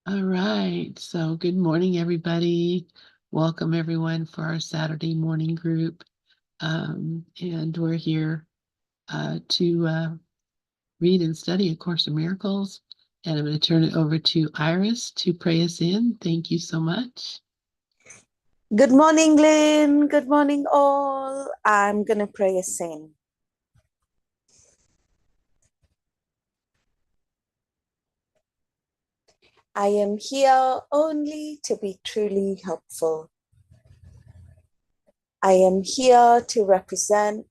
All right. So good morning, everybody. Welcome everyone for our Saturday morning group. And we're here to read and study A Course in Miracles. And I'm going to turn it over to Iris to pray us in. Thank you so much. Good morning, Lynn. Good morning, all. I'm going to pray us in. I am here only to be truly helpful. I am here to represent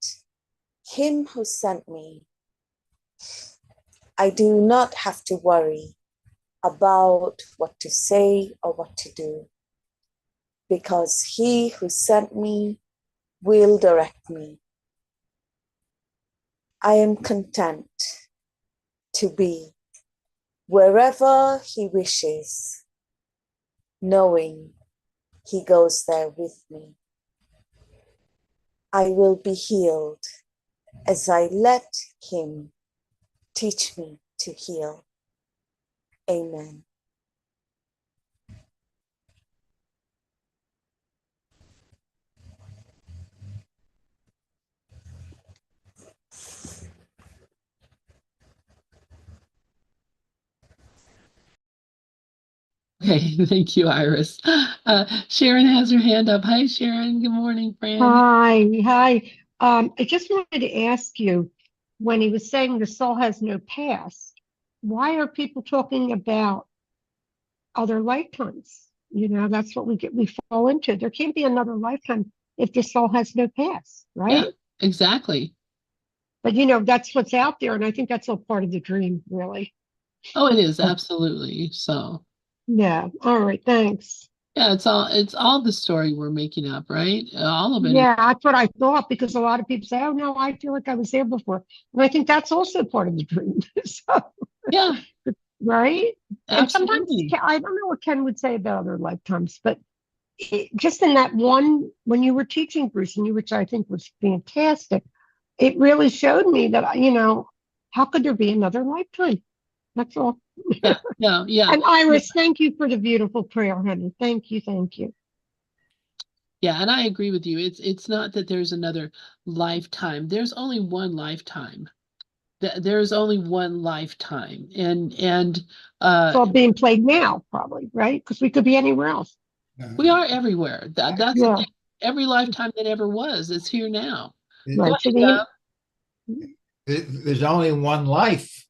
Him who sent me. I do not have to worry about what to say or what to do, because He who sent me will direct me. I am content to be wherever He wishes, knowing He goes there with me. I will be healed as I let Him teach me to heal. Amen. Okay, thank you, Iris. Sharon has her hand up. Hi, Sharon. Good morning, friend. Hi. I just wanted to ask you, when he was saying the soul has no past, why are people talking about other lifetimes? That's what we fall into. There can't be another lifetime if the soul has no past, Yeah, right? exactly. But that's what's out there, and I think that's all part of the dream, really. Oh, it is absolutely so. Yeah. All right. Thanks. Yeah, it's all the story we're making up, right? All of it is. Yeah, that's what I thought because a lot of people say, "Oh no, I feel like I was there before," and I think that's also part of the dream. So. Yeah, Right? And sometimes absolutely. I don't know what Ken would say about other lifetimes, but just in that one, when you were teaching, Bruce, and you, which I think was fantastic, it really showed me that, how could there be another lifetime? That's all. Yeah, no, yeah. And Iris, thank you for the beautiful prayer, honey. Thank you. Thank you. Yeah, and I agree with you. It's not that there's another lifetime. There's only one lifetime. There's only one lifetime. And It's all being played now, probably, right? Because we could be anywhere else. we are everywhere. That's the Yeah. thing. Every lifetime that ever was is here now. Go Right. So ahead, Dove. There's only one life.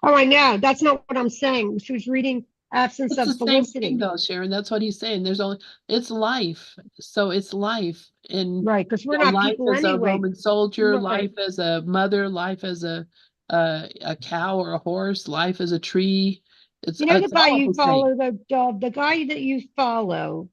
oh, I know. That's not what I'm saying. She was reading Absence It's the of same thing Felicity. though, Sharon. That's what he's saying. It's life. So it's life. And Right. Because we're not life people as a anyway. Roman soldier, Right. life as a mother, life as a cow or a horse, life as a tree. It's You know the it's guy all you the same. follow, the guy that you follow,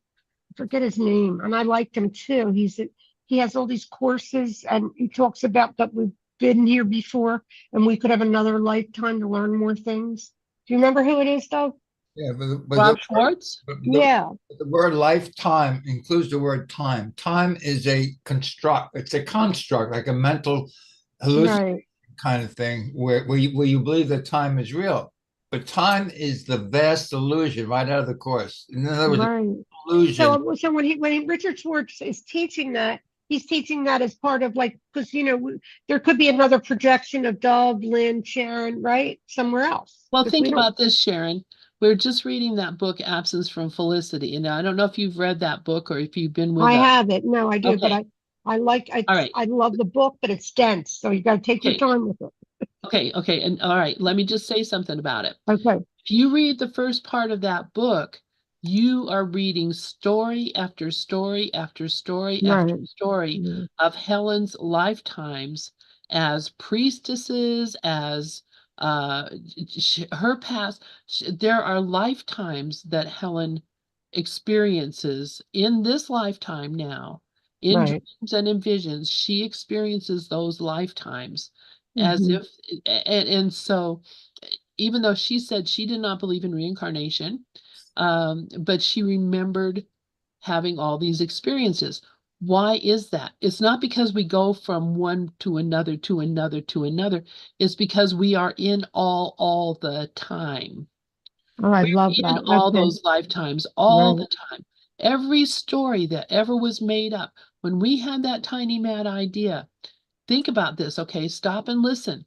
I forget his name, and I liked him too. He has all these courses, and he talks about that we've been here before, and we could have another lifetime to learn more things. Do you remember who it is, though? Yeah, but Rob Schwartz? Yeah, the word lifetime includes the word time. Time is a construct. It's a construct, like a mental hallucination right, kind of thing, where you believe that time is real. But time is the vast illusion right out of the course. In other words, right. illusion. So Richard Schwartz is teaching that, he's teaching that as part of like because there could be another projection of Dove, Lynn, Sharon, right, somewhere else Well, because think we don't. about this, Sharon. We're just reading that book, Absence from Felicity. And I don't know if you've read that book or if you've been with I us. have it. No, I do, but Okay. All right. I love the book, but it's dense, so you got to take your Okay. time with it. Okay. And all right, let me just say something about it. Okay. If you read the first part of that book, you are reading story after story after story after Right. story Yeah. of Helen's lifetimes as priestesses, as uh, her past. There are lifetimes that Helen experiences in this lifetime now. In Right. dreams and in visions, she experiences those lifetimes as Hmm. if, and so even though she said she did not believe in reincarnation, but she remembered having all these experiences. Why is that? It's not because we go from one to another to another to another. It's because we are in all the time. Oh, I We're love in that. all Okay. those lifetimes all Right. the time. Every story that ever was made up, when we had that tiny mad idea, think about this, okay? Stop and listen.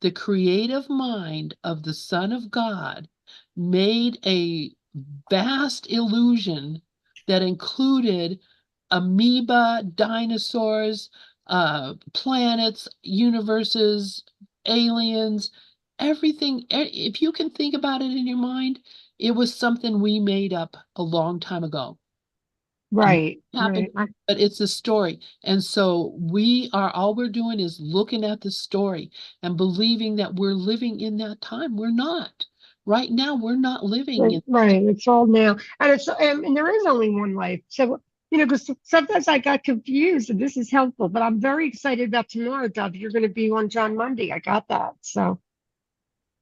The creative mind of the Son of God made a vast illusion that included amoeba, dinosaurs, planets, universes, aliens, everything. If you can think about it in your mind, it was something we made up a long time ago. Right. Happened, but it's a story. And so all we're doing is looking at the story and believing that we're living in that time. We're not. Right now, we're not living in. Right. It's all now. And there is only one life. So, because sometimes I got confused, and this is helpful, but I'm very excited about tomorrow, Dov. You're going to be on John Monday. I got that. So,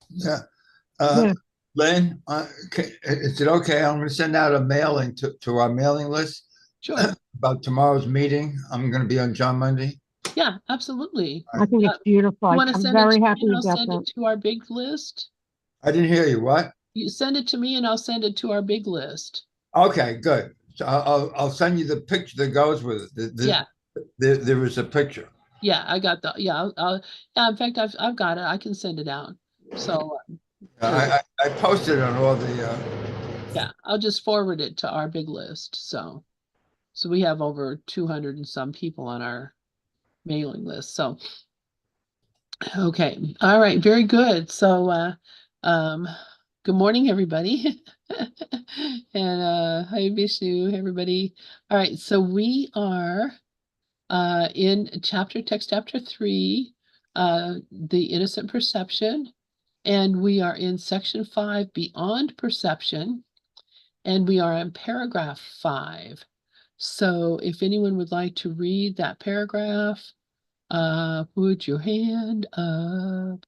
Yeah. yeah. Lynn, is it okay? I'm going to send out a mailing to our mailing list Sure. about tomorrow's meeting. I'm going to be on John Monday. Yeah, absolutely. I think it's beautiful. You want to I'm send it very to me happy and I'll about send that. it to our big list? I didn't hear you. What? You send it to me and I'll send it to our big list. Okay, good. So I'll send you the picture that goes with it. Yeah. There is a picture. Yeah, I got the, yeah, yeah, in fact, I've got it. I can send it out. So, I posted on all the. yeah, I'll just forward it to our big list. So we have over 200 and some people on our mailing list. So, okay. All right. Very good. So, um, good morning, everybody. And hi, Vishnu, everybody. All right. So we are in text chapter 3, the innocent perception. And we are in section 5, beyond perception. And we are in paragraph 5. So if anyone would like to read that paragraph, put your hand up.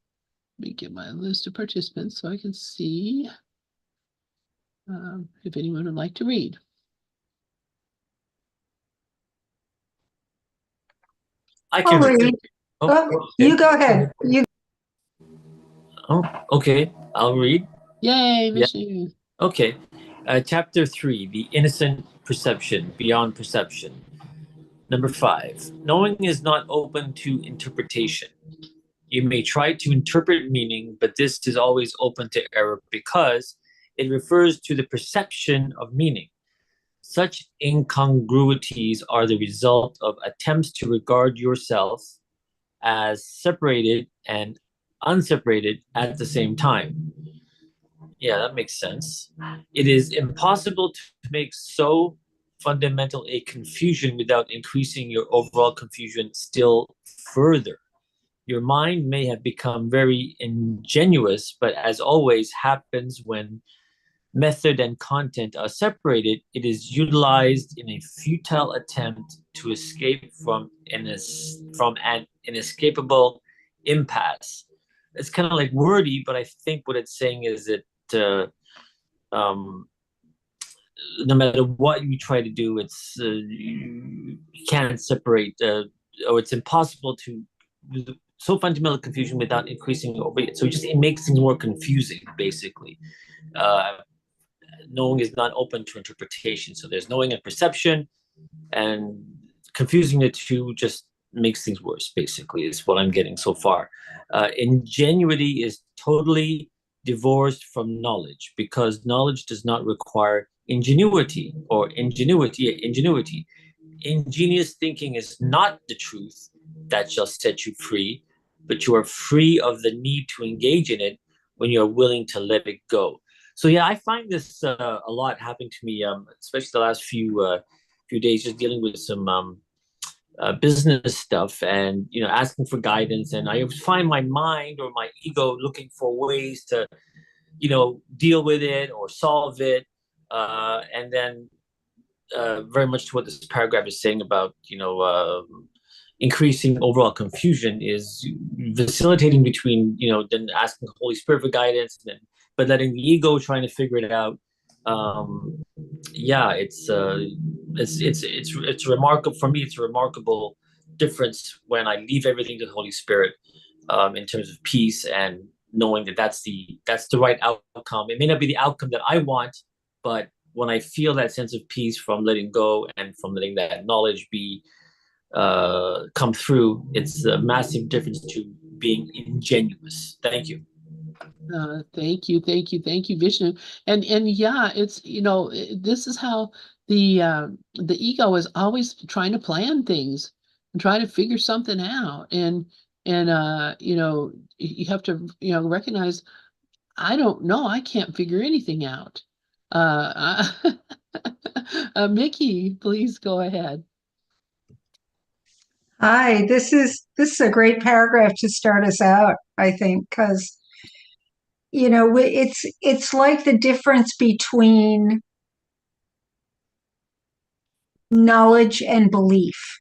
Let me get my list of participants so I can see if anyone would like to read. I can read. You go ahead. Oh, okay. I'll read. Yay, Yeah. Vishnu. Okay. Chapter 3, The Innocent Perception, Beyond Perception. Number 5, knowing is not open to interpretation. You may try to interpret meaning, but this is always open to error because it refers to the perception of meaning. Such incongruities are the result of attempts to regard yourself as separated and unseparated at the same time. Yeah, that makes sense. It is impossible to make so fundamental a confusion without increasing your overall confusion still further. Your mind may have become very ingenuous, but as always happens when method and content are separated, it is utilized in a futile attempt to escape from an inescapable impasse. It's kind of like wordy, but I think what it's saying is that um, no matter what you try to do, you can't separate, or it's impossible to so fundamental confusion without increasing over it. So it makes things more confusing, basically. Knowing is not open to interpretation. So there's knowing and perception, and confusing the two just makes things worse, basically, is what I'm getting so far. Ingenuity is totally divorced from knowledge because knowledge does not require ingenuity or ingenuity. Ingenious thinking is not the truth that shall set you free, but you are free of the need to engage in it when you're willing to let it go. So yeah, I find this a lot happening to me, especially the last few days, just dealing with some business stuff, and asking for guidance, and I find my mind or my ego looking for ways to deal with it or solve it, and then very much to what this paragraph is saying about increasing overall confusion is facilitating between then asking the Holy Spirit for guidance, but letting the ego trying to figure it out. Yeah, it's remarkable for me. It's a remarkable difference when I leave everything to the Holy Spirit, in terms of peace and knowing that that's the right outcome. It may not be the outcome that I want, but when I feel that sense of peace from letting go and from letting that knowledge be come through, it's a massive difference to being ingenuous. Thank you. Thank you, Vishnu. And yeah, it's this is how the ego is always trying to plan things and trying to figure something out. And you have to recognize I don't know, I can't figure anything out. Mickey, please go ahead. Hi, this is a great paragraph to start us out, I think, because it's like the difference between knowledge and belief.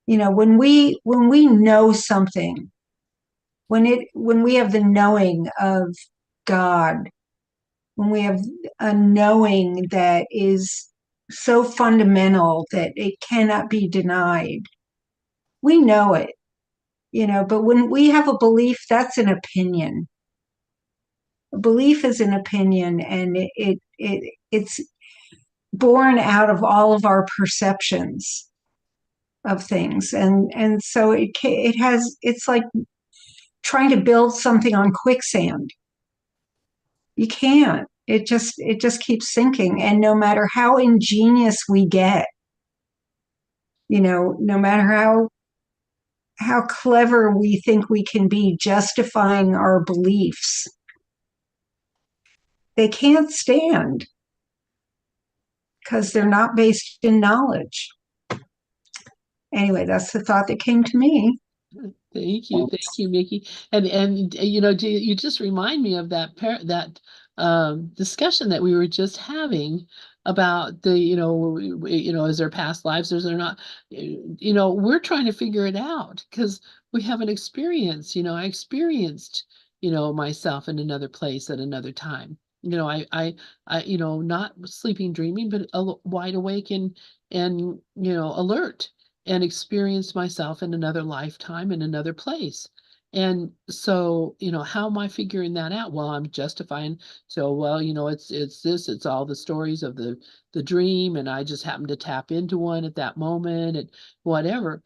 When we know something, when we have the knowing of God, when we have a knowing that is so fundamental that it cannot be denied, we know it. But when we have a belief, that's an opinion. A belief is an opinion, and it's born out of all of our perceptions of things, and so it's like trying to build something on quicksand. You can't. It just keeps sinking, and no matter how ingenious we get, no matter how clever we think we can be justifying our beliefs, they can't stand because they're not based in knowledge. Anyway, that's the thought that came to me. Thank you, Mickey. And you just remind me of that discussion that we were just having about is there past lives, is there not? We're trying to figure it out because we have an experience. I experienced myself in another place at another time. Not sleeping, dreaming, but wide awake and alert, and experienced myself in another lifetime in another place. And so, how am I figuring that out? Well, I'm justifying. So, well, it's all the stories of the dream, and I just happened to tap into one at that moment and whatever.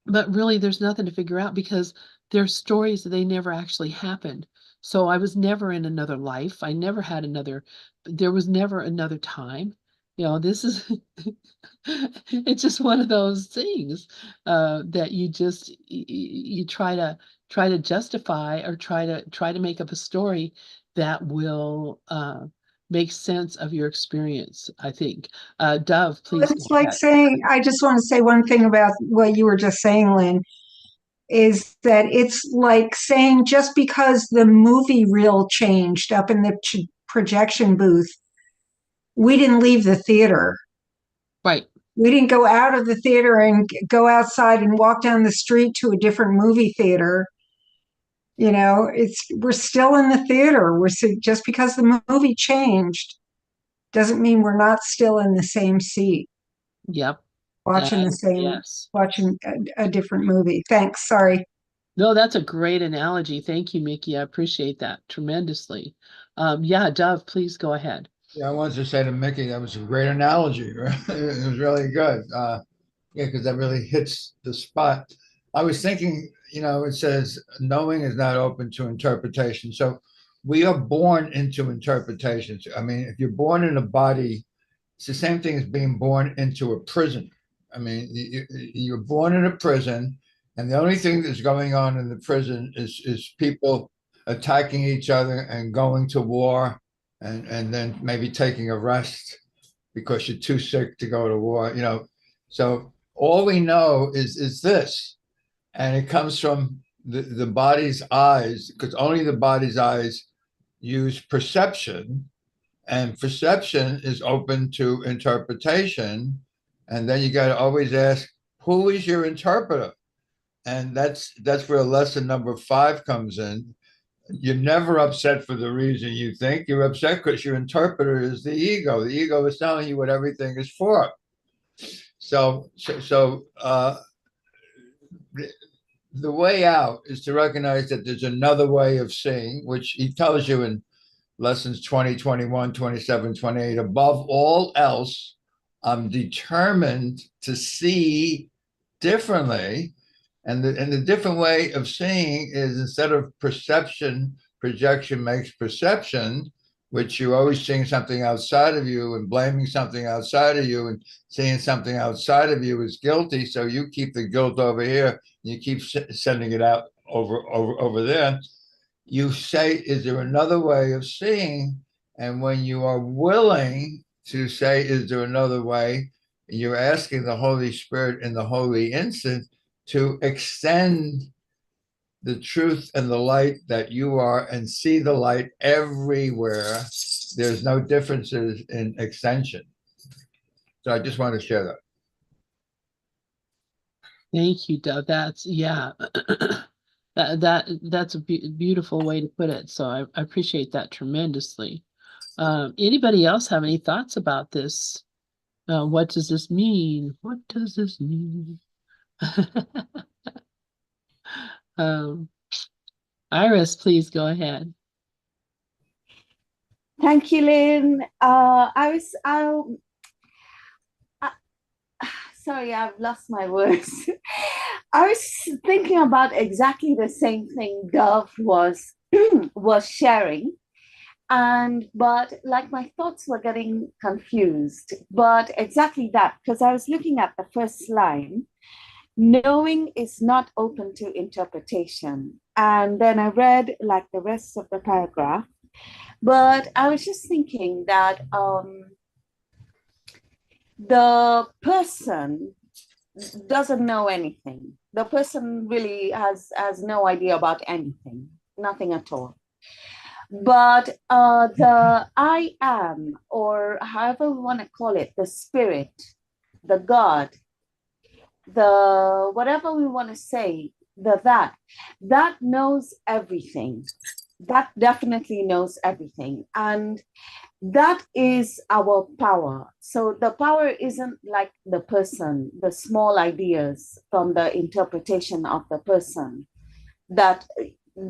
But really, there's nothing to figure out because they're stories that they never actually happened. So I was never in another life. There was never another time. This is it's just one of those things that you try to justify or try to make up a story that will make sense of your experience, I think. Dove, please It's go like ahead. saying, I just want to say one thing about what you were just saying, Lynn, is that it's like saying just because the movie reel changed up in the projection booth, we didn't leave the theater. Right. We didn't go out of the theater and go outside and walk down the street to a different movie theater. We're still in the theater. Just because the movie changed doesn't mean we're not still in the same seat Yep. watching Yes. watching a different movie. Thanks. Sorry. No, that's a great analogy. Thank you, Mickey. I appreciate that tremendously. Yeah, Dove, please go ahead. Yeah, I wanted to say to Mickey, that was a great analogy. Right? It was really good. Yeah, because that really hits the spot. I was thinking, it says knowing is not open to interpretation. So we are born into interpretations. I mean, if you're born in a body, it's the same thing as being born into a prison. I mean, you're born in a prison, and the only thing that's going on in the prison is people attacking each other and going to war, and then maybe taking a rest because you're too sick to go to war. So all we know is this, and it comes from the body's eyes, because only the body's eyes use perception, and perception is open to interpretation. And then you got to always ask, who is your interpreter? And that's where lesson number 5 comes in. You're never upset for the reason you think. You're upset because your interpreter is the ego. The ego is telling you what everything is for. So the way out is to recognize that there's another way of seeing, which he tells you in lessons 20, 21, 27, 28. Above all else, I'm determined to see differently. And the different way of seeing is, instead of perception, projection makes perception, which you're always seeing something outside of you and blaming something outside of you and seeing something outside of you is guilty. So you keep the guilt over here and you keep sending it out over there. You say, is there another way of seeing? And when you are willing to say, is there another way? You're asking the Holy Spirit in the holy instant to extend the truth and the light that you are, and see the light everywhere. There's no differences in extension. So I just want to share that. Thank you, Doug. That's, yeah. That's a beautiful way to put it. So I appreciate that tremendously. Anybody else have any thoughts about this? What does this mean? What does this mean? um, Iris, please go ahead. Thank you, Lynn. Sorry, I've lost my words. I was thinking about exactly the same thing Dove was was sharing, but like my thoughts were getting confused. But exactly that, because I was looking at the first line. Knowing is not open to interpretation. And then I read like the rest of the paragraph, but I was just thinking that the person doesn't know anything. The person really has no idea about anything, nothing at all. But the I am, or however we want to call it, the spirit, the God, the whatever we want to say, that knows everything. That definitely knows everything. And that is our power. So the power isn't like the person, the small ideas from the interpretation of the person that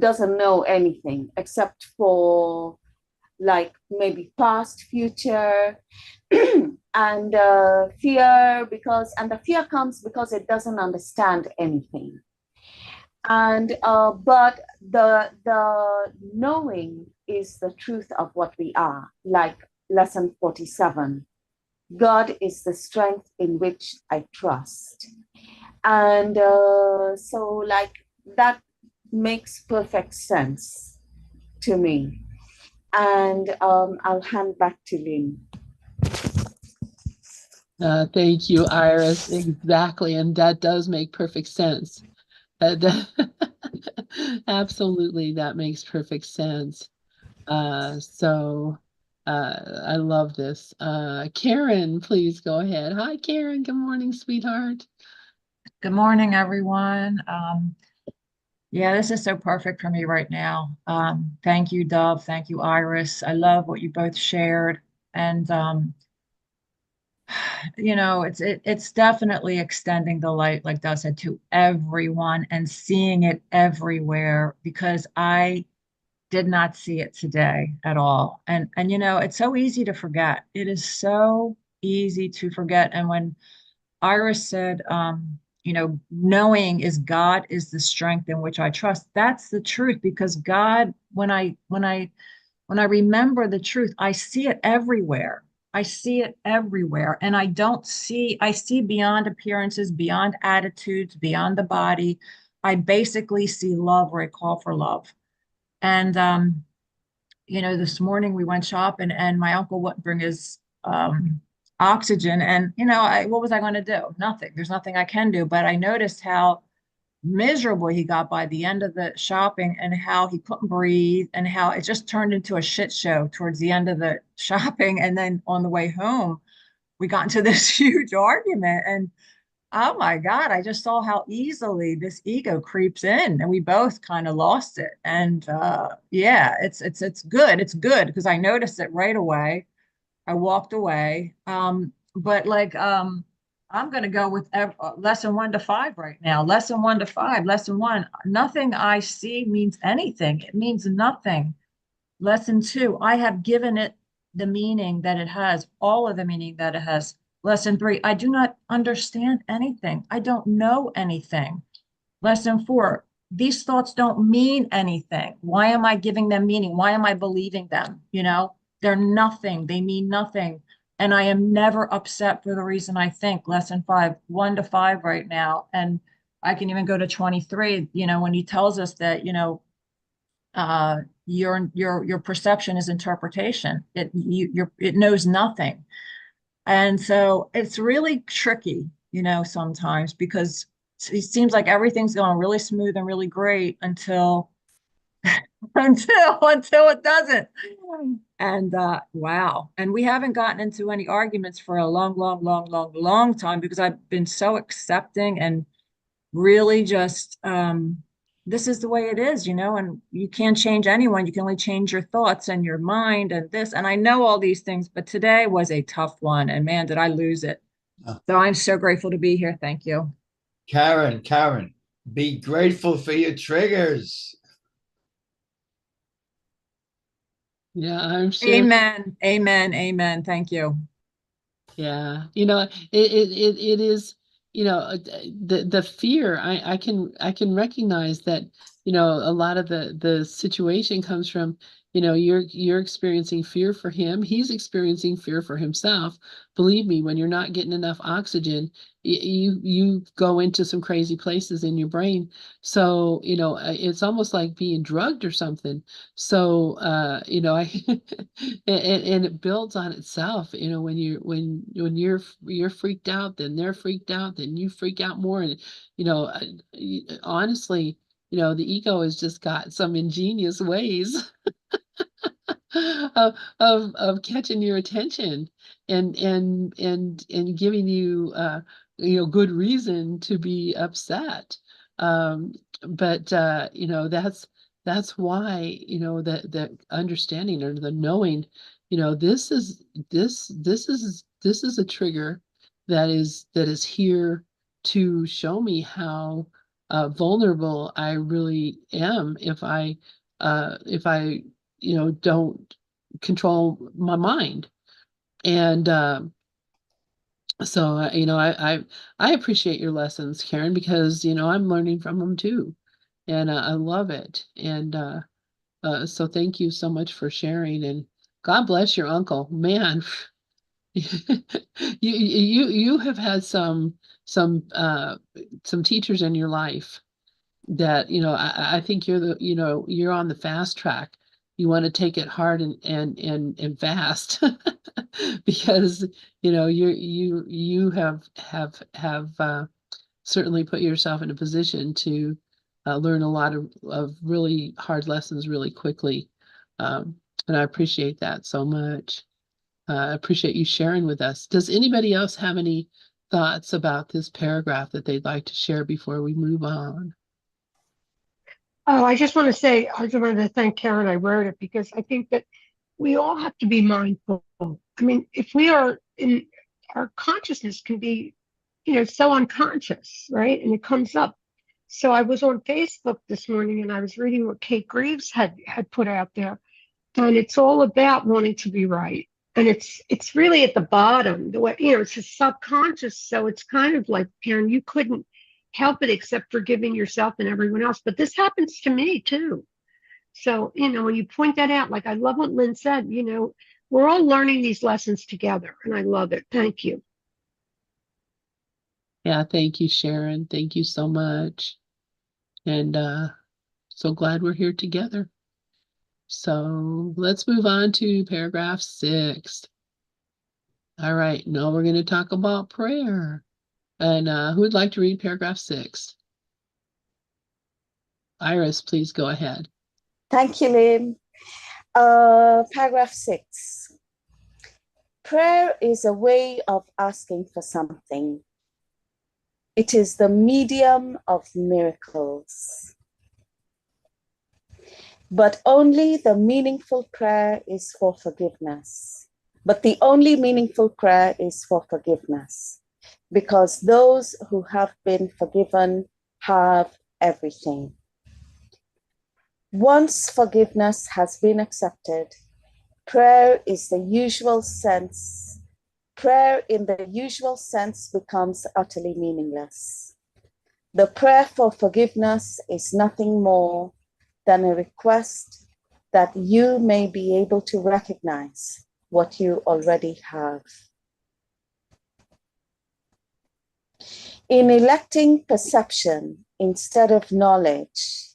doesn't know anything except for like maybe past, future, and fear, and the fear comes because it doesn't understand anything. And but the knowing is the truth of what we are, like lesson 47. God is the strength in which I trust. And so like that makes perfect sense to me. And I'll hand back to Lynn. Thank you, Iris. Exactly. And that does make perfect sense. Absolutely, that makes perfect sense. So I love this. Karen, please go ahead. Hi, Karen. Good morning, sweetheart. Good morning, everyone. Yeah, this is so perfect for me right now. Thank you, Dove. Thank you, Iris. I love what you both shared. And it's definitely extending the light, like Dove said, to everyone and seeing it everywhere, because I did not see it today at all. And it's so easy to forget. It is so easy to forget. And when Iris said, knowing is God is the strength in which I trust. That's the truth, because God, when I remember the truth, I see it everywhere. I see it everywhere. And I see beyond appearances, beyond attitudes, beyond the body. I basically see love, where I call for love. And this morning we went shopping and my uncle wouldn't bring his oxygen. And, what was I going to do? Nothing. There's nothing I can do. But I noticed how miserable he got by the end of the shopping, and how he couldn't breathe, and how it just turned into a shit show towards the end of the shopping. And then on the way home, we got into this huge argument. And oh my God, I just saw how easily this ego creeps in, and we both kind of lost it. And yeah, it's good. It's good because I noticed it right away. I walked away. But like I'm going to go with lesson 1 to 5 right now. Lesson 1 to 5, lesson 1. Nothing I see means anything. It means nothing. Lesson 2, I have given it the meaning that it has, all of the meaning that it has. Lesson 3, I do not understand anything. I don't know anything. Lesson 4, these thoughts don't mean anything. Why am I giving them meaning? Why am I believing them? They're nothing. They mean nothing. And I am never upset for the reason I think. Lesson 5, 1 to 5 right now. And I can even go to 23, when he tells us that, your perception is interpretation. It knows nothing. And so it's really tricky, sometimes, because it seems like everything's going really smooth and really great until until it doesn't. And wow. And we haven't gotten into any arguments for a long time, because I've been so accepting and really just this is the way it is, and you can't change anyone. You can only change your thoughts and your mind and this. And I know all these things, but today was a tough one. And man, did I lose it. So I'm so grateful to be here. Thank you. Karen, be grateful for your triggers. Yeah, I'm sure. Amen. Thank you. Yeah, it is, the fear. I can recognize that, a lot of the situation comes from, you're experiencing fear for him. He's experiencing fear for himself. Believe me, when you're not getting enough oxygen, you go into some crazy places in your brain. So, it's almost like being drugged or something. So, I and it builds on itself. When you're freaked out, then they're freaked out, then you freak out more. And honestly, the ego has just got some ingenious ways of catching your attention and giving you good reason to be upset. But that's why, that understanding, or the knowing, this is a trigger that is here to show me how vulnerable I really am if I don't control my mind. And so I appreciate your lessons, Karen, because I'm learning from them too, and I love it. And so thank you so much for sharing, and God bless your uncle, man. You have had some teachers in your life that I think you're on the fast track. You want to take it hard and fast because you have certainly put yourself in a position to learn a lot of really hard lessons really quickly, and I appreciate that so much. I appreciate you sharing with us. Does anybody else have any thoughts about this paragraph that they'd like to share before we move on? Oh, I just want to say, I just wanted to thank Karen. I wrote it because I think that we all have to be mindful. I mean, if we are in our consciousness can be, so unconscious, right? And it comes up. So I was on Facebook this morning and I was reading what Kate Greaves had put out there, and it's all about wanting to be right. And it's really at the bottom, the way, it's a subconscious. So it's kind of like, Karen, you couldn't help it except for giving yourself and everyone else. But this happens to me too. So, when you point that out, like I love what Lynn said, we're all learning these lessons together, and I love it. Thank you. Yeah, thank you, Sharon. Thank you so much. And so glad we're here together. So let's move on to paragraph 6. All right, now we're going to talk about prayer. And who would like to read paragraph 6? Iris, please go ahead. Thank you, Lynn. Paragraph 6. Prayer is a way of asking for something. It is the medium of miracles. But only the meaningful prayer is for forgiveness. But the only meaningful prayer is for forgiveness. because those who have been forgiven have everything. Once forgiveness has been accepted, prayer in the usual sense becomes utterly meaningless. The prayer for forgiveness is nothing more than a request that you may be able to recognize what you already have. In electing perception instead of knowledge,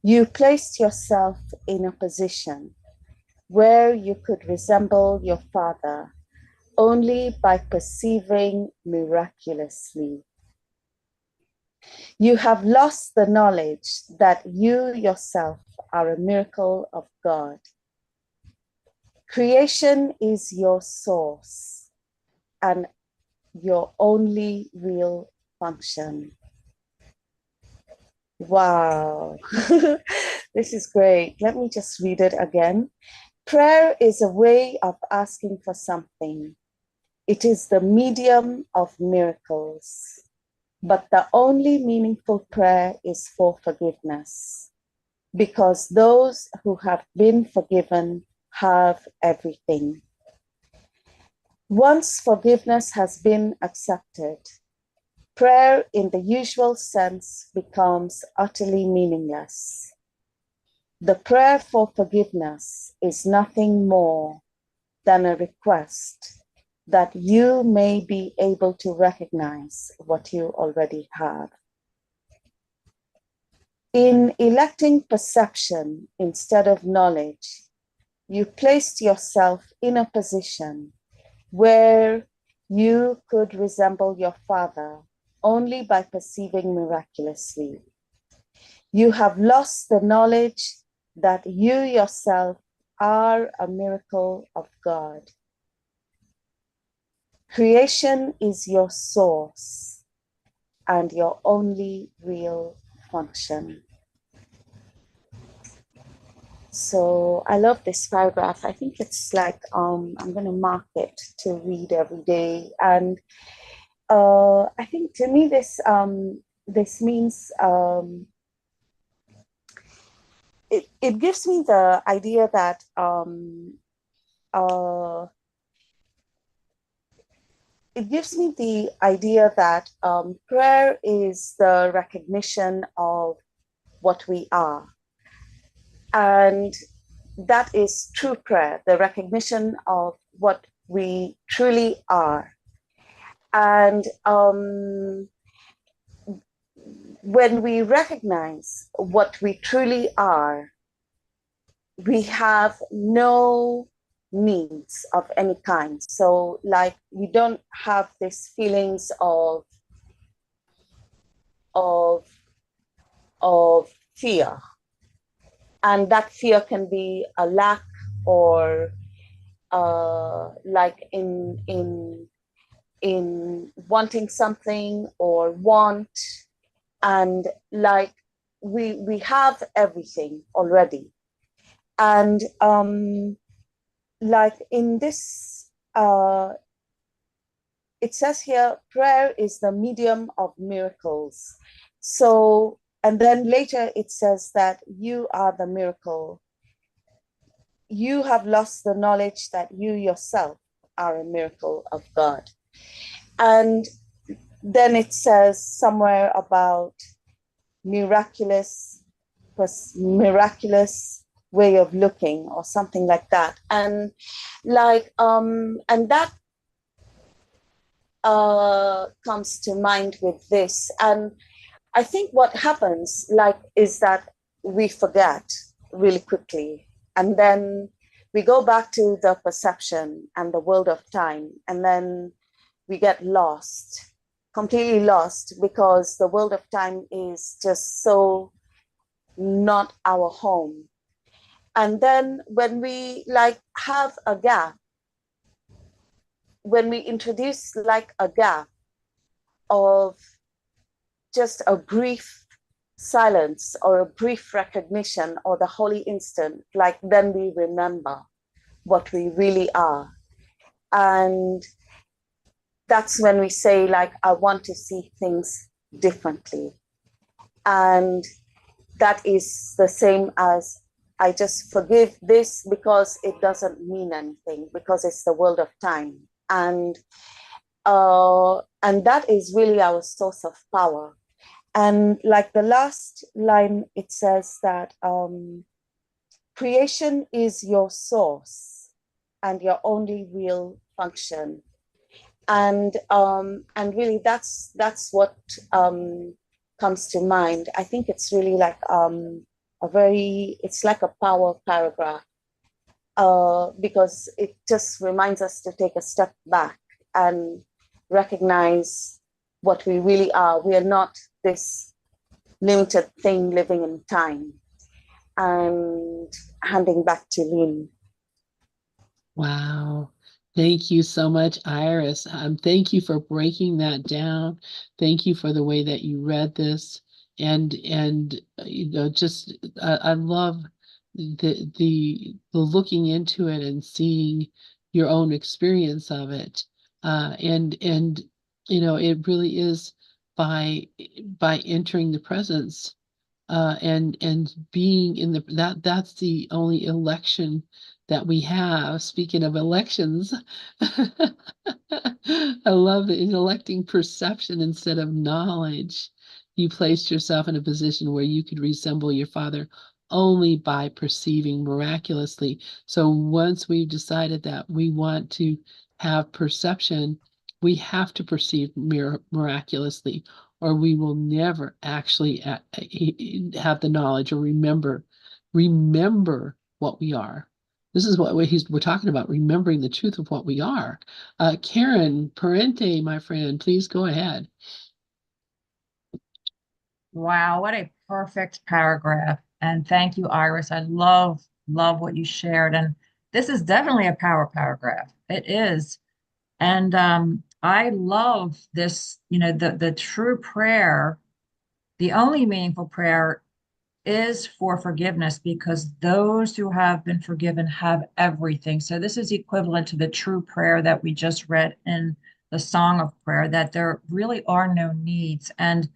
you placed yourself in a position where you could resemble your Father only by perceiving miraculously. You have lost the knowledge that you yourself are a miracle of God. Creation is your source and your only real function. Wow, this is great. Let me just read it again. Prayer is a way of asking for something. It is the medium of miracles. But the only meaningful prayer is for forgiveness, because those who have been forgiven have everything. Once forgiveness has been accepted, prayer in the usual sense becomes utterly meaningless. The prayer for forgiveness is nothing more than a request that you may be able to recognize what you already have. In electing perception instead of knowledge, you placed yourself in a position where you could resemble your Father only by perceiving miraculously. You have lost the knowledge that you yourself are a miracle of God. Creation is your source and your only real function. So I love this paragraph. I think it's like, I'm going to mark it to read every day. And I think to me, this means, it gives me the idea that prayer is the recognition of what we are. And that is true prayer, the recognition of what we truly are. And when we recognize what we truly are, we have no needs of any kind. So like, we don't have these feelings of fear. And that fear can be a lack, or like in wanting something or want, and like we have everything already. And like in this, it says here, prayer is the medium of miracles. So, and then later it says that you are the miracle. You have lost the knowledge that you yourself are a miracle of God. And then it says somewhere about miraculous way of looking, or something like that. And like, and that comes to mind with this. And I think what happens, like, is that we forget really quickly, and then we go back to the perception and the world of time, and then we get lost, completely lost, because the world of time is just so not our home. And then when we like have a gap, when we introduce like a gap of just a brief silence or a brief recognition or the holy instant, like, then we remember what we really are. And that's when we say, like, I want to see things differently. And that is the same as I just forgive this because it doesn't mean anything, because it's the world of time. And that is really our source of power. And like the last line, it says that creation is your source and your only real function. And really that's what comes to mind. I think it's really like it's like a power paragraph, because it just reminds us to take a step back and recognize what we really are. We are not this limited thing living in time. And handing back to Lynn. Wow. Thank you so much, Iris. Thank you for breaking that down. Thank you for the way that you read this. And just I love the looking into it and seeing your own experience of it. And it really is by entering the presence and being in that's the only election that we have. Speaking of elections, I love it. In electing perception instead of knowledge, you placed yourself in a position where you could resemble your father only by perceiving miraculously. So once we've decided that we want to have perception, we have to perceive miraculously, or we will never actually have the knowledge or remember what we are. This is what we're talking about, remembering the truth of what we are. Karen Parente, my friend, please go ahead. Wow, what a perfect paragraph. And thank you, Iris. I love what you shared. And this is definitely a power paragraph. It is. And I love this, the true prayer, the only meaningful prayer is for forgiveness, because those who have been forgiven have everything. So this is equivalent to the true prayer that we just read in the Song of Prayer, that there really are no needs. And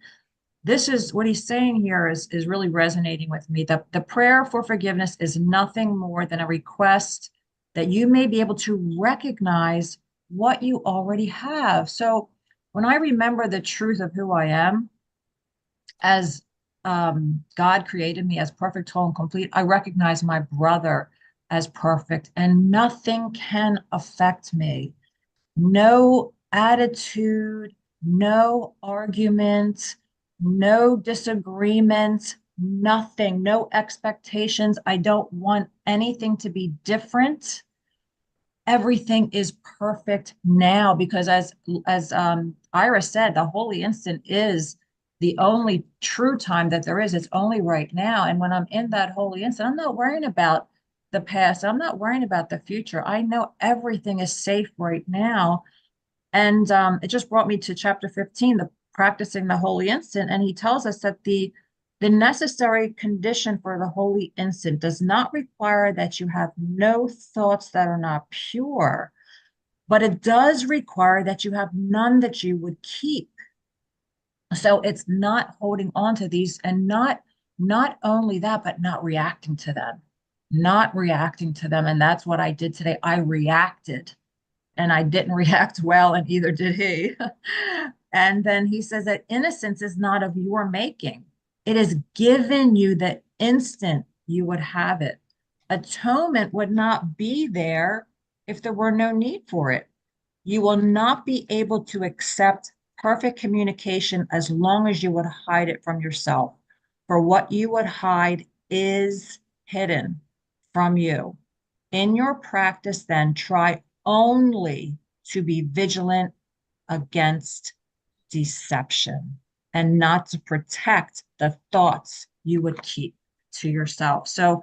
this is what he's saying here is really resonating with me. The prayer for forgiveness is nothing more than a request that you may be able to recognize what you already have. So when I remember the truth of who I am, as God created me as perfect, whole, and complete, I recognize my brother as perfect, and nothing can affect me. No attitude, no argument, no disagreement, nothing, no expectations. I don't want anything to be different. Everything is perfect now, because as Ira said, the holy instant is the only true time that there is. It's only right now. And when I'm in that holy instant, I'm not worrying about the past. I'm not worrying about the future. I know everything is safe right now. And it just brought me to chapter 15, the practicing the holy instant. And he tells us that the necessary condition for the holy instant does not require that you have no thoughts that are not pure, but it does require that you have none that you would keep. So it's not holding on to these, and not only that, but not reacting to them, not reacting to them. And that's what I did today. I reacted, and I didn't react well, and either did he. And then he says that innocence is not of your making. It is given you the instant you would have it. Atonement would not be there if there were no need for it. You will not be able to accept perfect communication as long as you would hide it from yourself. For what you would hide is hidden from you. In your practice, then, try only to be vigilant against deception, and not to protect the thoughts you would keep to yourself. So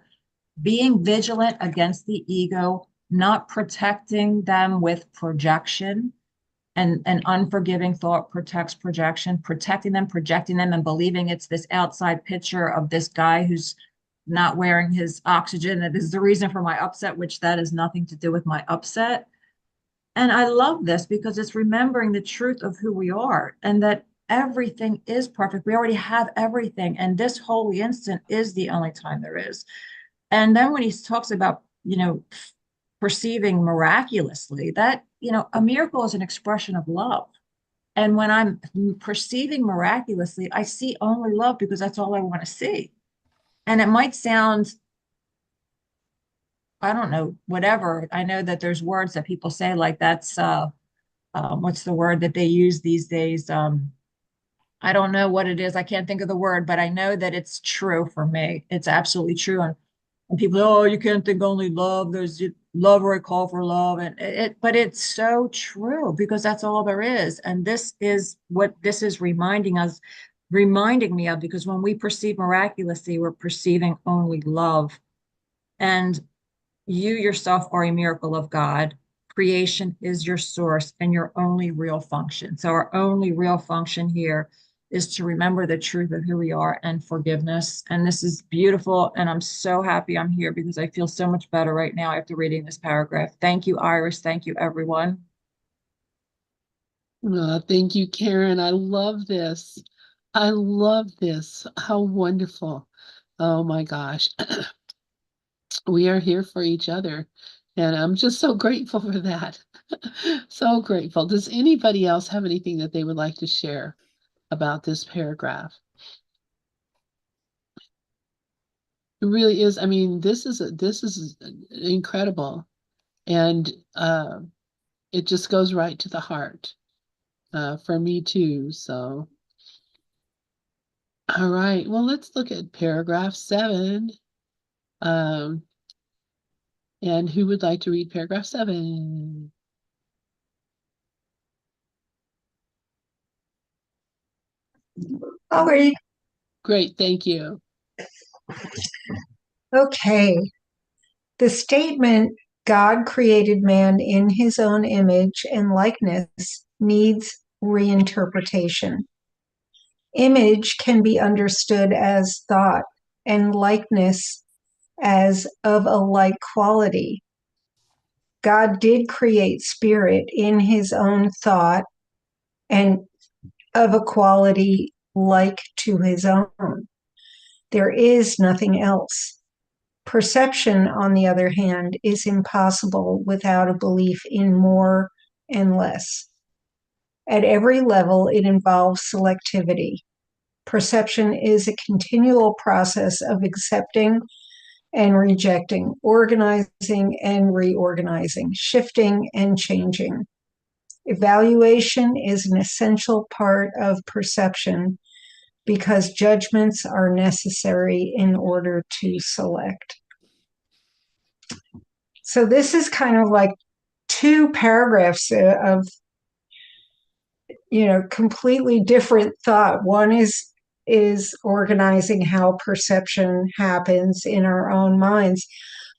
being vigilant against the ego, not protecting them with projection. And an unforgiving thought protects projection, protecting them, projecting them, and believing it's this outside picture of this guy who's not wearing his oxygen. That is the reason for my upset, which that has nothing to do with my upset. And I love this because it's remembering the truth of who we are and that everything is perfect. We already have everything. And this holy instant is the only time there is. And then when he talks about, perceiving miraculously, that, a miracle is an expression of love. And when I'm perceiving miraculously, I see only love because that's all I want to see. And it might sound, I don't know, whatever. I know that there's words that people say like that's what's the word that they use these days? I don't know what it is. I can't think of the word, but I know that it's true for me. It's absolutely true. And people, oh, you can't think only love. There's love or a call for love. And but it's so true because that's all there is. And this is what this is reminding me of, because when we perceive miraculously, we're perceiving only love. And you yourself are a miracle of God. Creation is your source and your only real function. So our only real function here is to remember the truth of who we are and forgiveness. And this is beautiful. And I'm so happy I'm here because I feel so much better right now after reading this paragraph. Thank you, Iris. Thank you, everyone. Thank you, Karen. I love this. I love this. How wonderful. Oh my gosh. We are here for each other. And I'm just so grateful for that. So grateful. Does anybody else have anything that they would like to share about this paragraph? It really is. I mean, this is incredible. And it just goes right to the heart for me too. So, all right. Well, let's look at paragraph 7. And who would like to read paragraph 7? I'll read. Great, thank you. Okay. The statement, God created man in his own image and likeness, needs reinterpretation. Image can be understood as thought, and likeness as of a like quality. God did create spirit in his own thought and of a quality like to his own. There is nothing else. Perception, on the other hand, is impossible without a belief in more and less. At every level, it involves selectivity. Perception is a continual process of accepting and rejecting, organizing and reorganizing, shifting and changing. Evaluation is an essential part of perception because judgments are necessary in order to select. So this is kind of like 2 paragraphs of, completely different thought. One is organizing how perception happens in our own minds.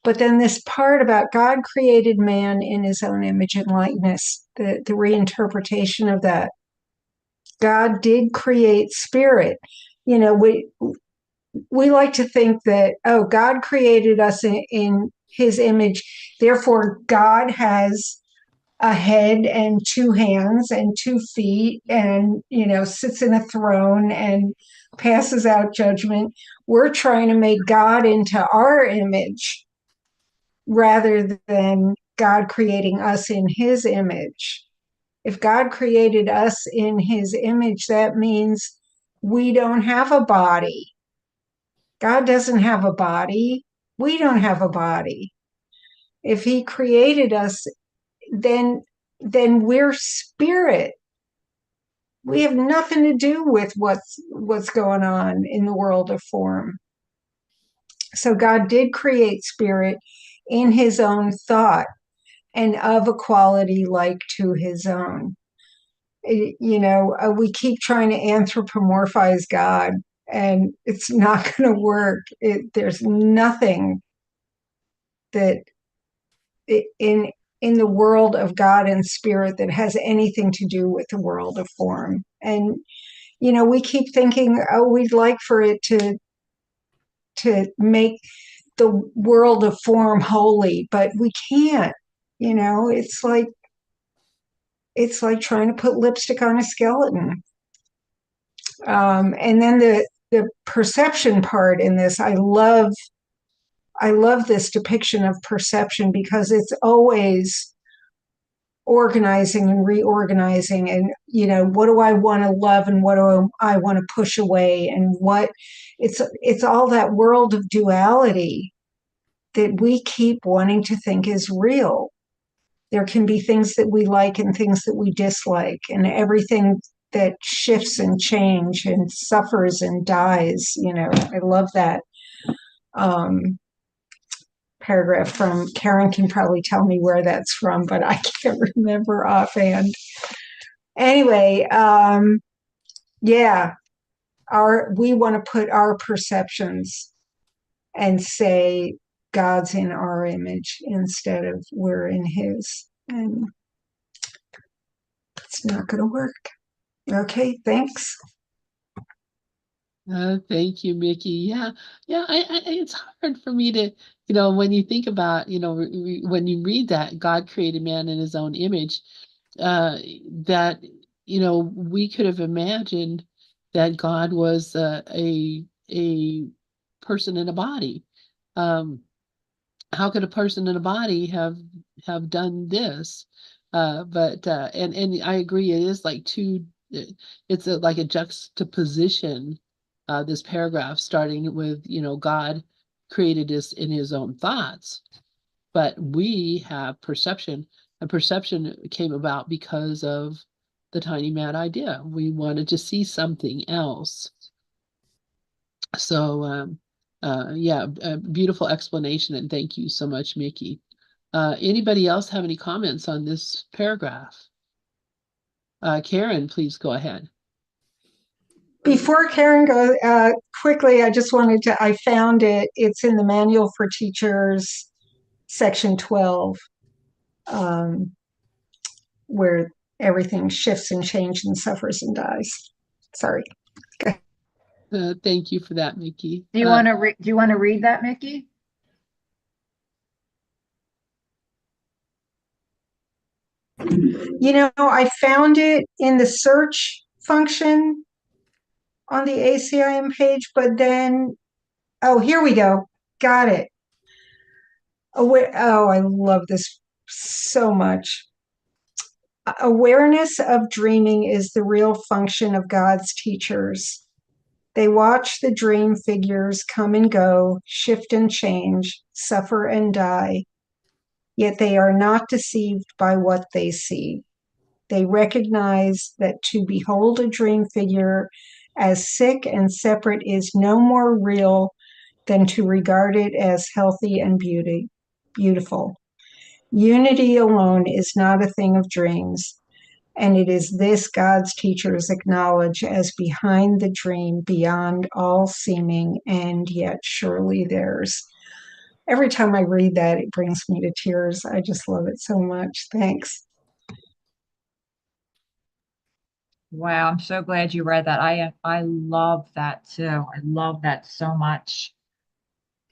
But then this part about God created man in his own image and likeness, the reinterpretation of that. God did create spirit. We like to think that, oh, God created us in his image. Therefore, God has a head and 2 hands and 2 feet and, sits in a throne and passes out judgment. We're trying to make God into our image rather than God creating us in his image. If God created us in his image, that means we don't have a body. God doesn't have a body. We don't have a body. If he created us, then we're spirit. We have nothing to do with what's going on in the world of form. So God did create spirit in his own thought and of a quality like to his own. We keep trying to anthropomorphize God, and it's not going to work. There's nothing that in the world of God and spirit that has anything to do with the world of form. And we keep thinking, oh, we'd like for it to make the world of form holy, but we can't. It's like it's like trying to put lipstick on a skeleton. And then the perception part in this, I love this depiction of perception because it's always organizing and reorganizing, and what do I want to love and what do I want to push away, and what it's all that world of duality that we keep wanting to think is real. There can be things that we like and things that we dislike, and everything that shifts and change and suffers and dies. I love that paragraph from Karen. Can probably tell me where that's from, but I can't remember offhand. Anyway, yeah, we want to put our perceptions and say God's in our image instead of we're in his. And it's not going to work. Okay, thanks. Thank you, Mickey. Yeah, yeah. It's hard for me to, when you think about, when you read that God created man in his own image, that, we could have imagined that God was a person in a body. How could a person in a body have done this? And I agree, it is like like a juxtaposition. This paragraph starting with, God created us in his own thoughts, but we have perception, and perception came about because of the tiny mad idea. We wanted to see something else. So, yeah, a beautiful explanation, and thank you so much, Mickey. Anybody else have any comments on this paragraph? Karen, please go ahead. Before Karen goes, quickly, I found it. It's in the Manual for Teachers, section 12, where everything shifts and changes and suffers and dies. Sorry. Thank you for that, Mickey. Do you want to read that, Mickey? I found it in the search function on the ACIM page, but then, oh, here we go. Got it. Oh, I love this so much. Awareness of dreaming is the real function of God's teachers. They watch the dream figures come and go, shift and change, suffer and die, yet they are not deceived by what they see. They recognize that to behold a dream figure as sick and separate is no more real than to regard it as healthy and beautiful. Unity alone is not a thing of dreams, and it is this God's teachers acknowledge as behind the dream, beyond all seeming, and yet surely theirs. Every time I read that, it brings me to tears. I just love it so much. Thanks. Wow, I'm so glad you read that. I love that too. I love that so much.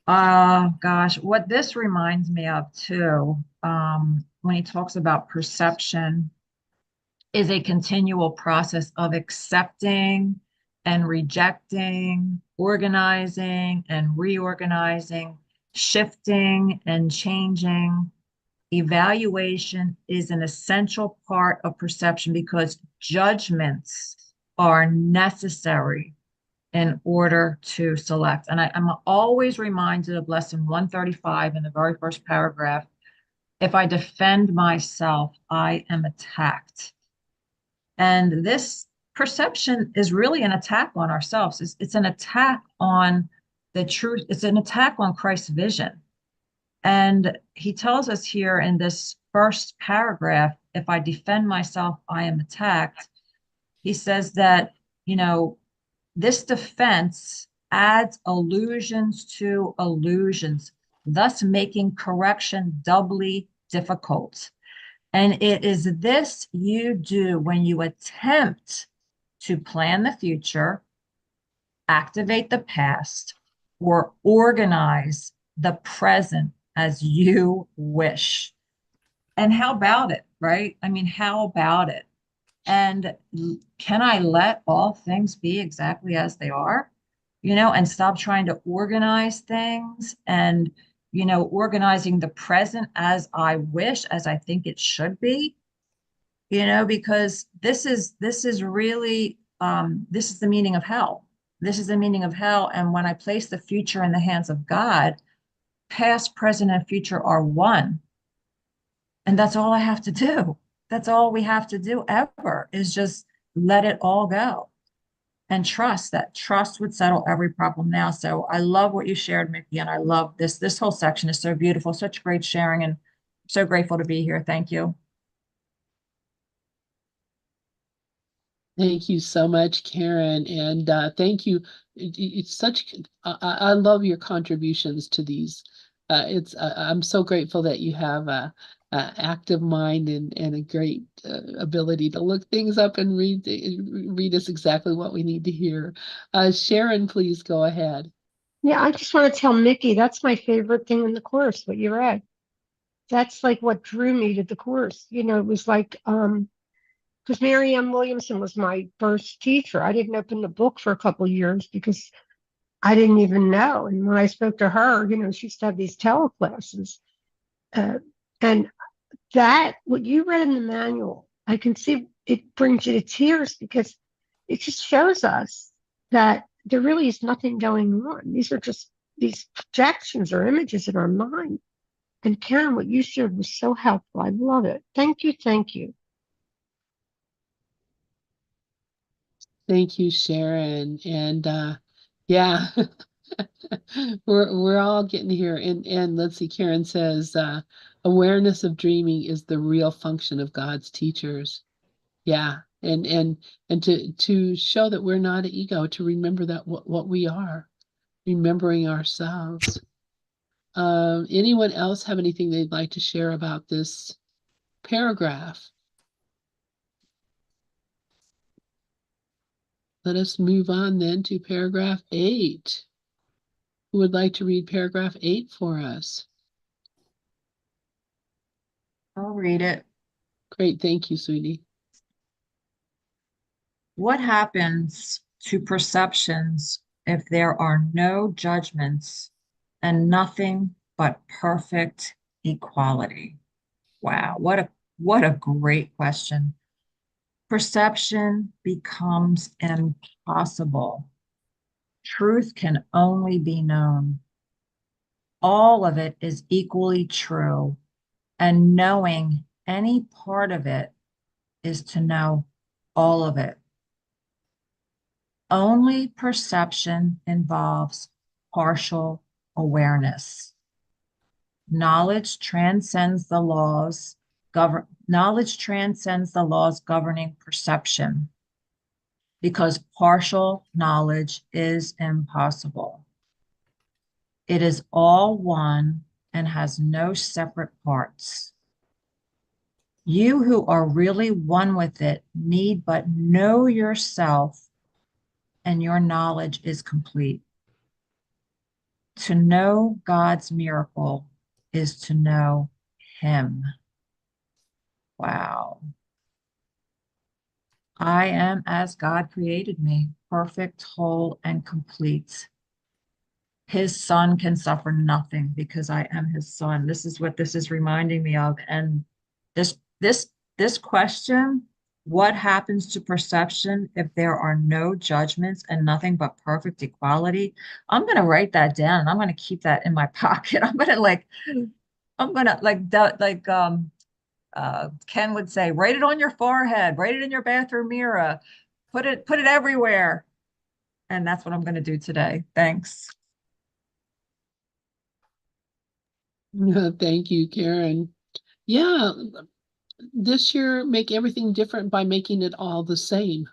Gosh, what this reminds me of too, when he talks about perception, is a continual process of accepting and rejecting, organizing and reorganizing, shifting and changing. Evaluation is an essential part of perception because judgments are necessary in order to select. And I'm always reminded of lesson 135 in the very first paragraph. If I defend myself, I am attacked. And this perception is really an attack on ourselves. It's an attack on the truth. It's an attack on Christ's vision. And he tells us here in this first paragraph, if I defend myself, I am attacked. He says that, this defense adds allusions to illusions, thus making correction doubly difficult. And it is this you do when you attempt to plan the future, activate the past, or organize the present as you wish. And how about it, right? I mean, how about it? And can I let all things be exactly as they are? And stop trying to organize things and, organizing the present as I wish, as I think it should be, because this is really this is the meaning of hell. This is the meaning of hell. And when I place the future in the hands of God, past, present, and future are one. And that's all I have to do. That's all we have to do ever is just let it all go and trust that trust would settle every problem now. So I love what you shared, Mickey, and I love this. This whole section is so beautiful, such great sharing, and I'm so grateful to be here. Thank you. Thank you so much, Karen, and thank you. It's such, I love your contributions to these. I'm so grateful that you have a active mind and a great ability to look things up and read us exactly what we need to hear. Sharon, please go ahead. Yeah, I just want to tell Mickey that's my favorite thing in the course, what you read. That's like what drew me to the course. It was like because Mary M. Williamson was my first teacher. I didn't open the book for a couple of years because I didn't even know. And when I spoke to her, she used to have these teleclasses. And that, what you read in the manual, I can see it brings you to tears because it just shows us that there really is nothing going on. These are just these projections or images in our mind. And Karen, what you shared was so helpful. I love it. Thank you. Thank you. Thank you, Sharon. And yeah, we're all getting here. And let's see, Karen says, awareness of dreaming is the real function of God's teachers. Yeah. And to show that we're not an ego, to remember that what we are, remembering ourselves. Anyone else have anything they'd like to share about this paragraph? Let us move on then to paragraph 8. Who would like to read paragraph 8 for us? I'll read it. Great, thank you, sweetie. What happens to perceptions if there are no judgments and nothing but perfect equality? Wow, what a great question. Perception becomes impossible. Truth can only be known. All of it is equally true, and knowing any part of it is to know all of it. Only perception involves partial awareness. Knowledge transcends the laws governing perception because partial knowledge is impossible. It is all one and has no separate parts. You who are really one with it need but know yourself, and your knowledge is complete. To know God's miracle is to know Him. Wow. I am as God created me, perfect, whole, and complete. His son can suffer nothing because I am his son. This is what this is reminding me of. And this question, what happens to perception if there are no judgments and nothing but perfect equality? I'm going to write that down and I'm going to keep that in my pocket. I'm going to Ken would say, write it on your forehead, write it in your bathroom mirror, put it everywhere. And that's what I'm going to do today. Thanks. Thank you, Karen. Yeah, this year make everything different by making it all the same.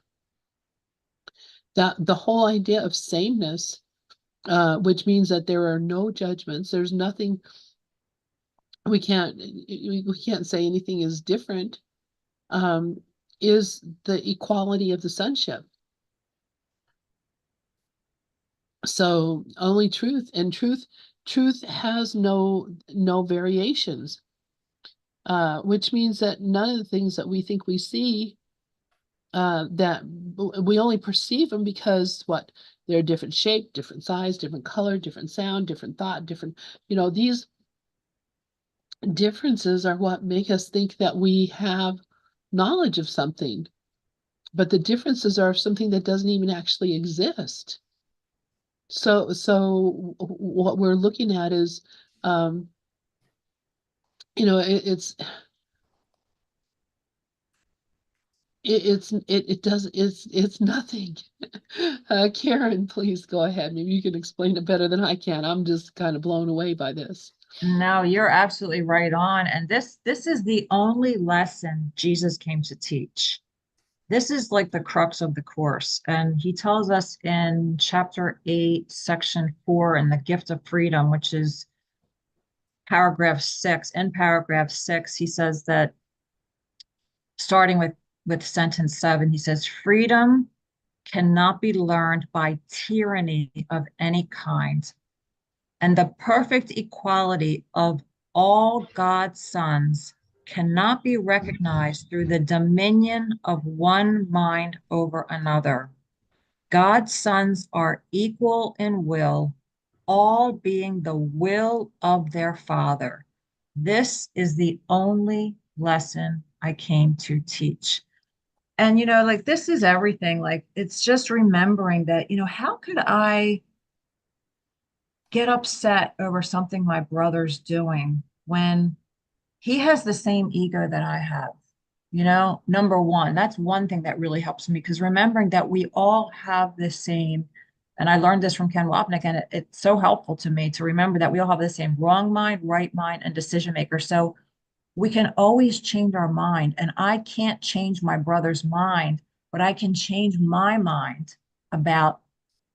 That the whole idea of sameness, which means that there are no judgments. There's nothing we can't say anything is different. Is the equality of the sonship. So only truth, and truth has no variations. which means that none of the things that we think we see, that we only perceive them because what? They're a different shape, different size, different color, different sound, different thought, different, these differences are what make us think that we have knowledge of something. But the differences are something that doesn't even actually exist. So what we're looking at is, it's it's nothing. Karen, please go ahead. Maybe you can explain it better than I can. I'm just kind of blown away by this. No, you're absolutely right on. And this is the only lesson Jesus came to teach. This is like the crux of the course. And he tells us in chapter 8, section 4, in the gift of freedom, which is paragraph 6. In paragraph 6, he says that starting with sentence 7, he says, freedom cannot be learned by tyranny of any kind. And the perfect equality of all God's sons cannot be recognized through the dominion of one mind over another. God's sons are equal in will, all being the will of their Father. This is the only lesson I came to teach. And, like this is everything. Like it's just remembering that, how could I get upset over something my brother's doing when he has the same ego that I have? Number one, that's one thing that really helps me, because remembering that we all have the same, and I learned this from Ken Wapnick, and it's so helpful to me to remember that we all have the same wrong mind, right mind, and decision maker. So we can always change our mind, and I can't change my brother's mind, but I can change my mind about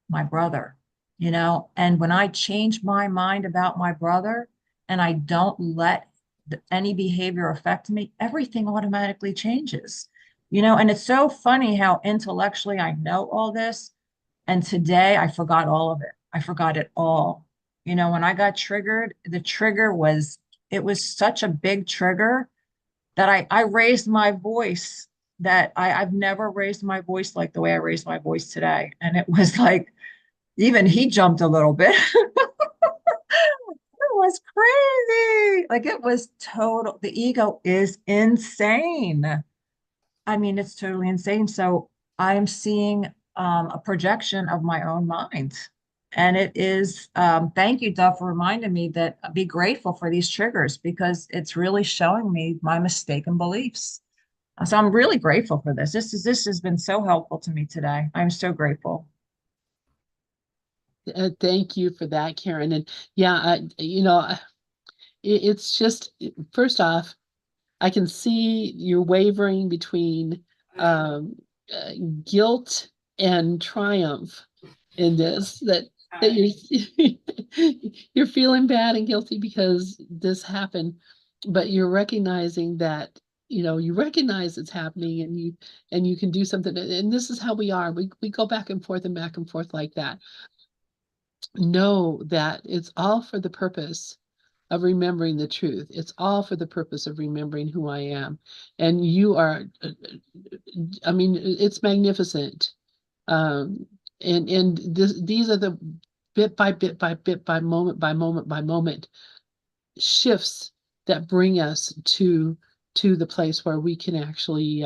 my brother, and when I change my mind about my brother and I don't let any behavior affect me, everything automatically changes, and it's so funny how intellectually I know all this. And today I forgot all of it. I forgot it all. When I got triggered, the trigger was, it was such a big trigger that I raised my voice, that I've never raised my voice like the way I raised my voice today. And it was like, even he jumped a little bit. It was crazy. Like it was total. The ego is insane. I mean, it's totally insane. So I'm seeing a projection of my own mind. And it is, thank you, Duff, for reminding me that be grateful for these triggers, because it's really showing me my mistaken beliefs. So I'm really grateful for this. This has been so helpful to me today. I'm so grateful. Thank you for that, Karen. And yeah, it's just, first off, I can see you're wavering between um, uh, guilt and triumph in this, that you're feeling bad and guilty because this happened, but you're recognizing that, you recognize it's happening, and you can do something. And this is how we are. We go back and forth like that. Know that it's all for the purpose of remembering the truth. It's all for the purpose of remembering who I am. And you are, I mean, it's magnificent. And these are the bit by bit by bit, by moment by moment by moment shifts that bring us to the place where we can actually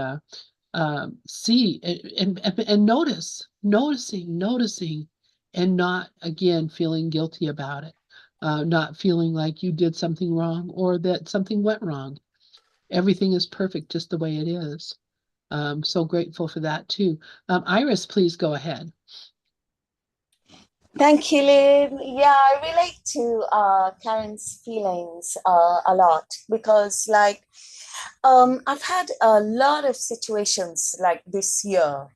see and noticing, and not again feeling guilty about it, not feeling like you did something wrong or that something went wrong. Everything is perfect just the way it is. So grateful for that too. Iris, please go ahead. Thank you, Lynn. Yeah, I relate to Karen's feelings a lot, because, like, I've had a lot of situations like this year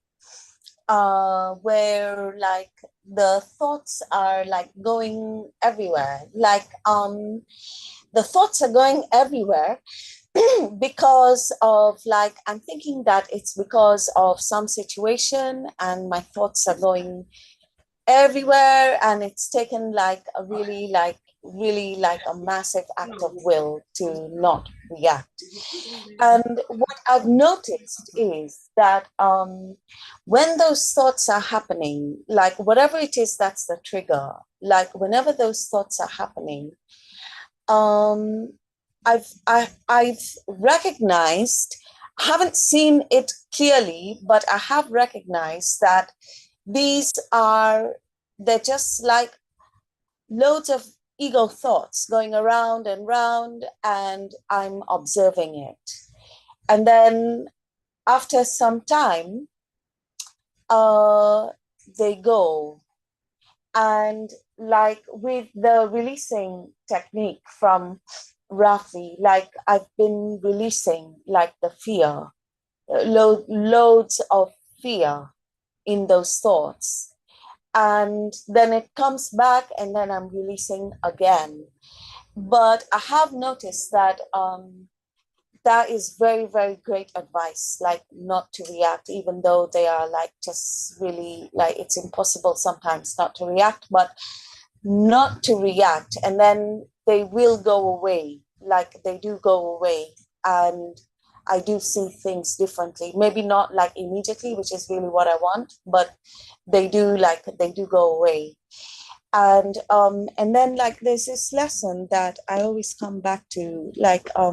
where, like, the thoughts are like going everywhere. Like, the thoughts are going everywhere because of, like, I'm thinking that it's because of some situation, and my thoughts are going everywhere, and it's taken like a really, like, really like a massive act of will to not react. And what I've noticed is that when those thoughts are happening, like whatever it is that's the trigger, like whenever those thoughts are happening, um, I've recognized, I haven't seen it clearly, but I have recognized that they're just like loads of ego thoughts going around and round, and I'm observing it. And then after some time, they go. And like with the releasing technique from Rafi, like I've been releasing like the fear, loads of fear in those thoughts. And then it comes back, and then I'm releasing again. But I have noticed that that is very, very great advice, like not to react, even though they are like just really like it's impossible sometimes not to react, but not to react. And then they will go away, like they do go away. And I do see things differently, maybe not like immediately, which is really what I want, but they do go away. And then like there's this lesson that I always come back to, like I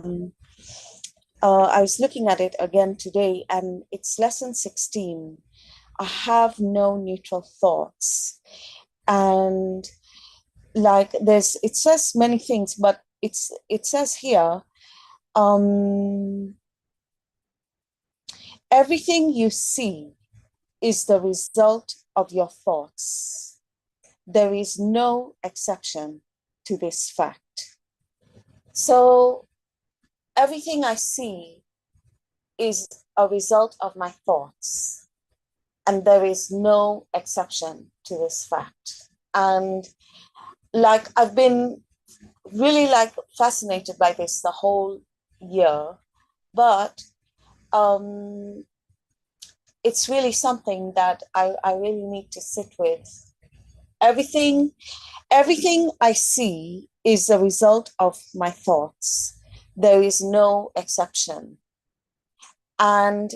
was looking at it again today, and it's lesson 16. I have no neutral thoughts. And like it says many things, but it says here, everything you see is the result of your thoughts. There is no exception to this fact. So everything I see is a result of my thoughts, and there is no exception to this fact. And like I've been really like fascinated by this the whole year, but it's really something that I really need to sit with. Everything I see is a result of my thoughts. There is no exception. And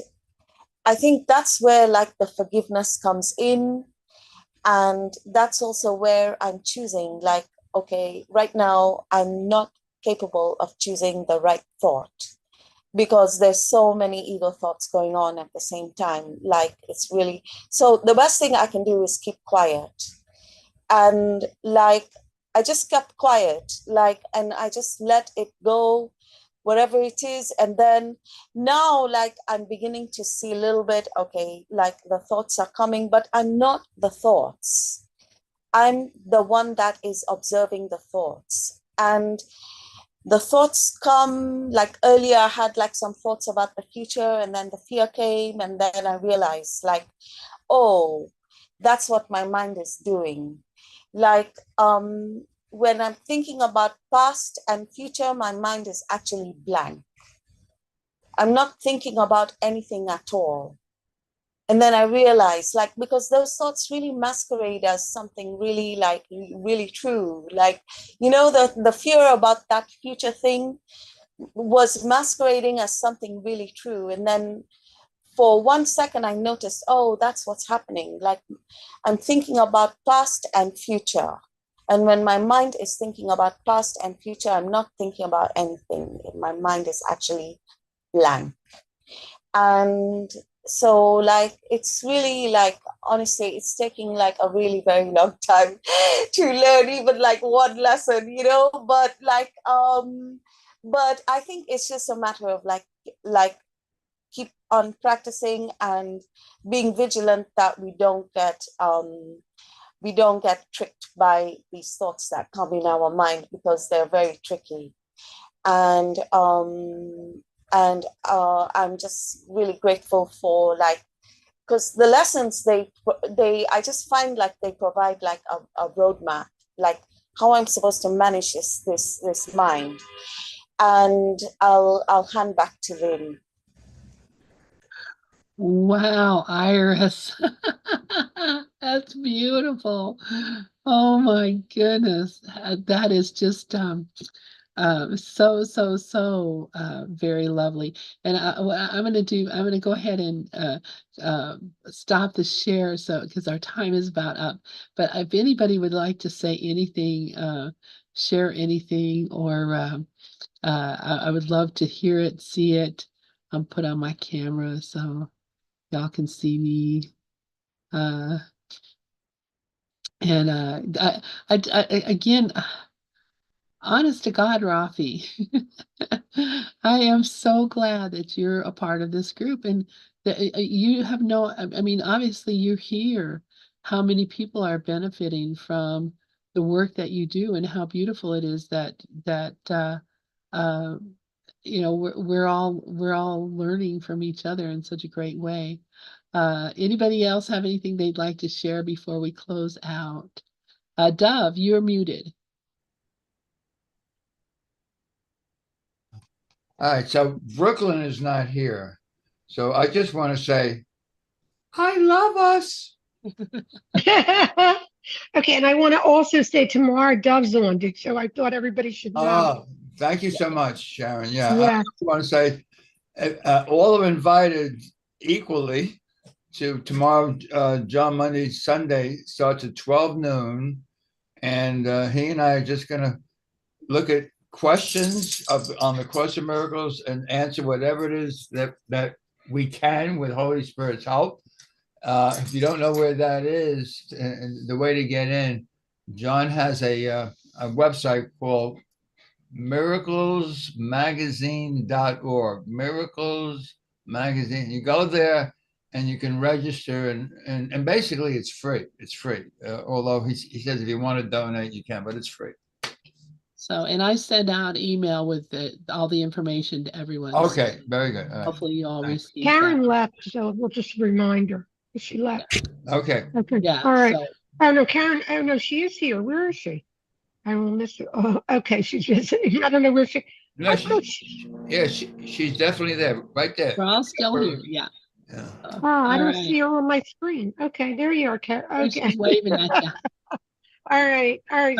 I think that's where like the forgiveness comes in. And that's also where I'm choosing, like, okay, right now I'm not capable of choosing the right thought, because there's so many ego thoughts going on at the same time. Like it's really, so the best thing I can do is keep quiet. And like, I just kept quiet, like, and I just let it go, whatever it is. And then now, like, I'm beginning to see a little bit, okay, like the thoughts are coming, but I'm not the thoughts. I'm the one that is observing the thoughts. And the thoughts come, like earlier I had like some thoughts about the future, and then the fear came, and then I realized like, oh, that's what my mind is doing. Like when I'm thinking about past and future, my mind is actually blank. I'm not thinking about anything at all. And then I realized, like, because those thoughts really masquerade as something really, like, really true. Like, you know, the fear about that future thing was masquerading as something really true. And then for 1 second, I noticed, oh, that's what's happening. Like, I'm thinking about past and future. And when my mind is thinking about past and future, I'm not thinking about anything. My mind is actually blank. And so like it's really like, honestly, it's taking like a really very long time to learn even like one lesson, you know, but I think it's just a matter of like keep on practicing and being vigilant that we don't get tricked by these thoughts that come in our mind, because they're very tricky. And I'm just really grateful for, like, because the lessons they I just find like they provide like a roadmap, like how I'm supposed to manage this mind. And I'll hand back to Lynn. Wow, Iris. That's beautiful. Oh my goodness. That is just so very lovely. And what I'm going to do, I'm going to go ahead and stop the share, so because our time is about up. But if anybody would like to say anything, share anything, or I would love to hear it, see it. Put on my camera so y'all can see me. Uh, and again, honest to God, Rafi, I am so glad that you're a part of this group, and that you have no, I mean, obviously you're here. How many people are benefiting from the work that you do, and how beautiful it is that uh, we're all learning from each other in such a great way. Anybody else have anything they'd like to share before we close out? Dove, you're muted. All right, so Brooklyn is not here. So I just want to say, I love us. Okay, and I want to also say tomorrow Dove's on, so I thought everybody should know. Oh, thank you so much, Sharon. Yeah, I Yeah. just want to say all are invited equally to tomorrow. John Monday, Sunday starts at 12 noon. And he and I are just going to look at questions on the Course of Miracles and answer whatever it is that we can with Holy Spirit's help. If you don't know where that is, and the way to get in, John has a website called miraclesmagazine.org. Miracles Magazine. You go there and you can register, and basically it's free. It's free. Although he says if you want to donate, you can, but it's free. So, and I send out email with all the information to everyone. Okay, very good. All right. Hopefully you all Thanks. receive Karen that. left, so we'll just remind her. She left. Okay. Okay. Yeah. All right. So, Oh no, Karen. Oh no, she is here. Where is she? I will miss her. Oh, okay. She's visiting. I don't know where she. No, I thought she. she's definitely there, right there. we're all still here. Yeah. Yeah. Oh, I All don't right. see her on my screen. Okay, there you are, Karen. There Okay. she's waving at you. All right. All right.